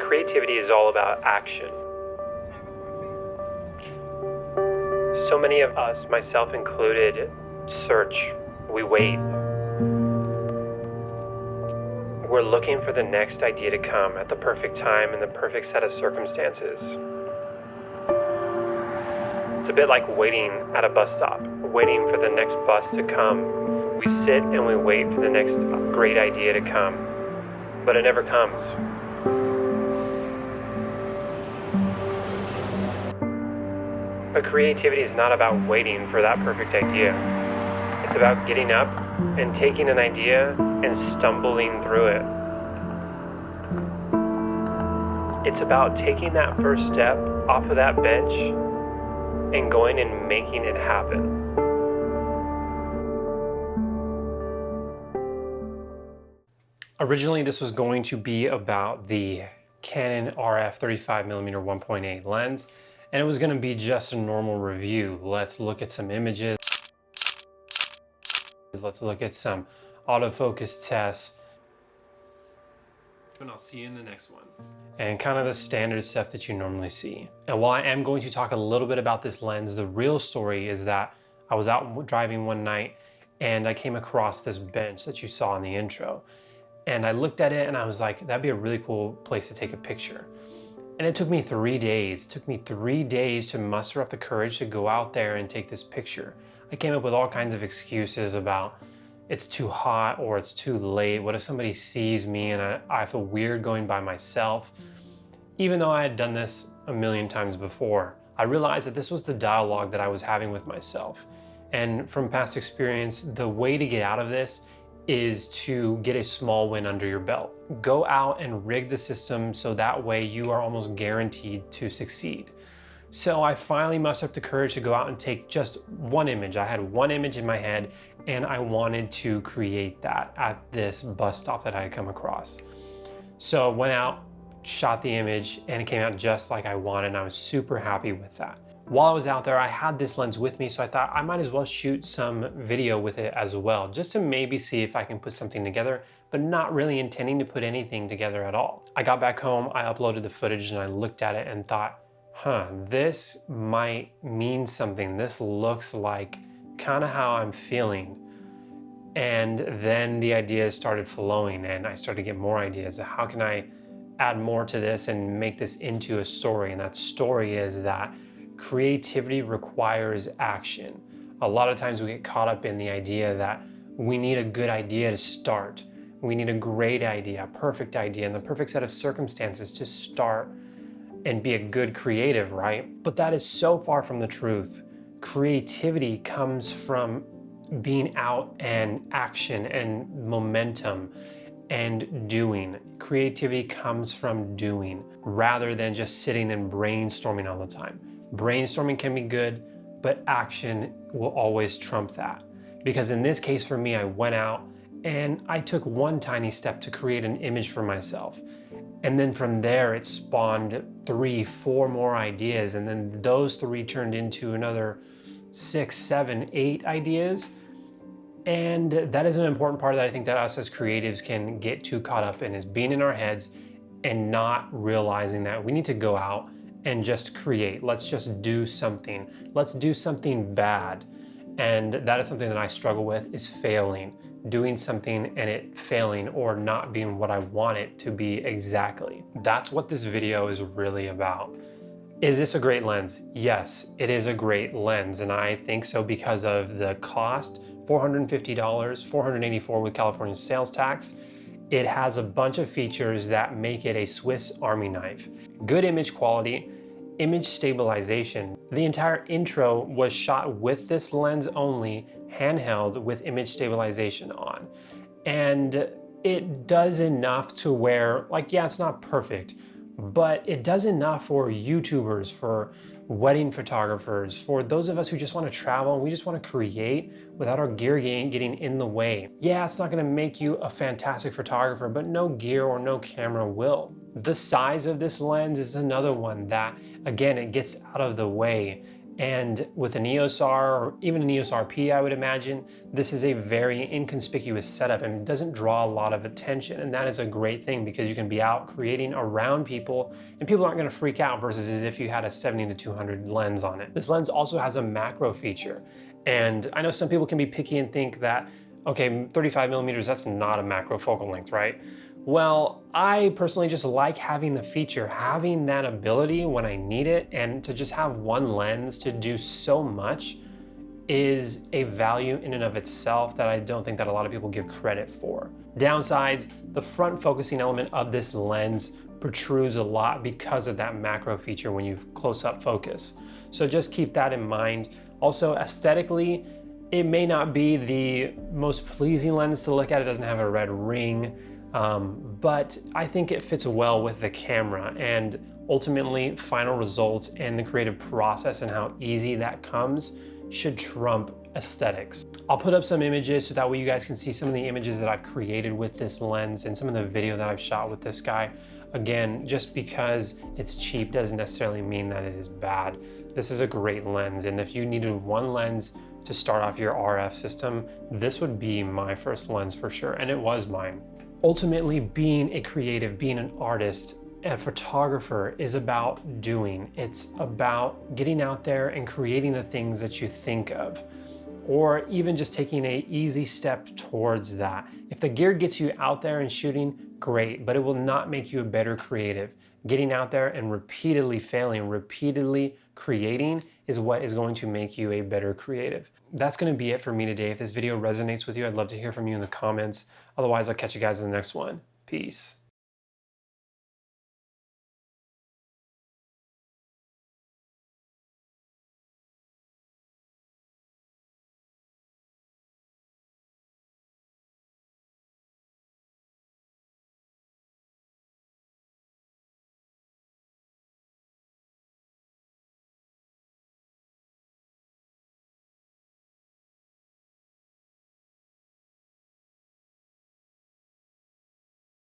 creativity is all about action. So many of us, myself included, search. We wait. We're looking for the next idea to come at the perfect time in the perfect set of circumstances. It's a bit like waiting at a bus stop, waiting for the next bus to come. We sit and we wait for the next great idea to come, but it never comes. But creativity is not about waiting for that perfect idea. It's about getting up and taking an idea and stumbling through it. It's about taking that first step off of that bench and going and making it happen. Originally, this was going to be about the Canon RF 35mm 1.8 lens, and it was going to be just a normal review. Let's look at some images. Let's look at some autofocus tests. And I'll see you in the next one. And kind of the standard stuff that you normally see. And while I am going to talk a little bit about this lens, the real story is that I was out driving one night and I came across this bench that you saw in the intro. And I looked at it and I was like, that'd be a really cool place to take a picture. And it took me 3 days. It took me 3 days to muster up the courage to go out there and take this picture. I came up with all kinds of excuses about it's too hot or it's too late. What if somebody sees me and I feel weird going by myself? Even though I had done this a million times before, I realized that this was the dialogue that I was having with myself. And from past experience, the way to get out of this is to get a small win under your belt. Go out and rig the system so that way you are almost guaranteed to succeed. So I finally mustered up the courage to go out and take just one image. I had one image in my head and I wanted to create that at this bus stop that I had come across. So I went out, shot the image, and it came out just like I wanted, and I was super happy with that. While I was out there, I had this lens with me, so I thought I might as well shoot some video with it as well, just to maybe see if I can put something together, but not really intending to put anything together at all. I got back home, I uploaded the footage, and I looked at it and thought, this might mean something. This looks like kind of how I'm feeling. And then the ideas started flowing and I started to get more ideas of how can I add more to this and make this into a story. And that story is that creativity requires action. A lot of times we get caught up in the idea that we need a good idea to start. We need a great idea, a perfect idea, and the perfect set of circumstances to start and be a good creative, right? But that is so far from the truth. Creativity comes from being out and action and momentum and doing. Creativity comes from doing rather than just sitting and brainstorming all the time. Brainstorming can be good, but action will always trump that. Because in this case for me, I went out and I took one tiny step to create an image for myself. And then from there, it spawned 3, 4 more ideas. And then those 3 turned into another 6, 7, 8 ideas. And that is an important part that I think that us as creatives can get too caught up in, is being in our heads and not realizing that we need to go out and just create. Let's just do something. Let's do something bad. And that is something that I struggle with, is failing. Doing something and it failing or not being what I want it to be exactly. That's what this video is really about. Is this a great lens? Yes, it is a great lens, and I think so because of the cost, $450, $484 with California sales tax. It has a bunch of features that make it a Swiss Army knife. Good image quality, image stabilization. The entire intro was shot with this lens only, handheld with image stabilization on. And it does enough to where, like, yeah, it's not perfect, but it does enough for YouTubers, for wedding photographers, for those of us who just want to travel and we just want to create without our gear getting in the way. Yeah, it's not going to make you a fantastic photographer, but no gear or no camera will. The size of this lens is another one that, again, it gets out of the way And with an EOS R or even an EOS RP, I would imagine, this is a very inconspicuous setup and doesn't draw a lot of attention. And that is a great thing because you can be out creating around people and people aren't gonna freak out versus as if you had a 70 to 200 lens on it. This lens also has a macro feature. And I know some people can be picky and think that, okay, 35 millimeters, that's not a macro focal length, right? Well, I personally just like having the feature, having that ability when I need it, and to just have one lens to do so much is a value in and of itself that I don't think that a lot of people give credit for. Downsides, the front focusing element of this lens protrudes a lot because of that macro feature when you close up focus. So just keep that in mind. Also, aesthetically, it may not be the most pleasing lens to look at. It doesn't have a red ring. But I think it fits well with the camera, and ultimately final results and the creative process and how easy that comes should trump aesthetics. I'll put up some images so that way you guys can see some of the images that I've created with this lens and some of the video that I've shot with this guy. Again, just because it's cheap doesn't necessarily mean that it is bad. This is a great lens, and if you needed one lens to start off your RF system, this would be my first lens for sure, and it was mine. Ultimately, being a creative, being an artist, a photographer is about doing. It's about getting out there and creating the things that you think of, or even just taking an easy step towards that. If the gear gets you out there and shooting, great, but it will not make you a better creative. Getting out there and repeatedly failing, repeatedly creating is what is going to make you a better creative. That's going to be it for me today. If this video resonates with you, I'd love to hear from you in the comments. Otherwise, I'll catch you guys in the next one. Peace.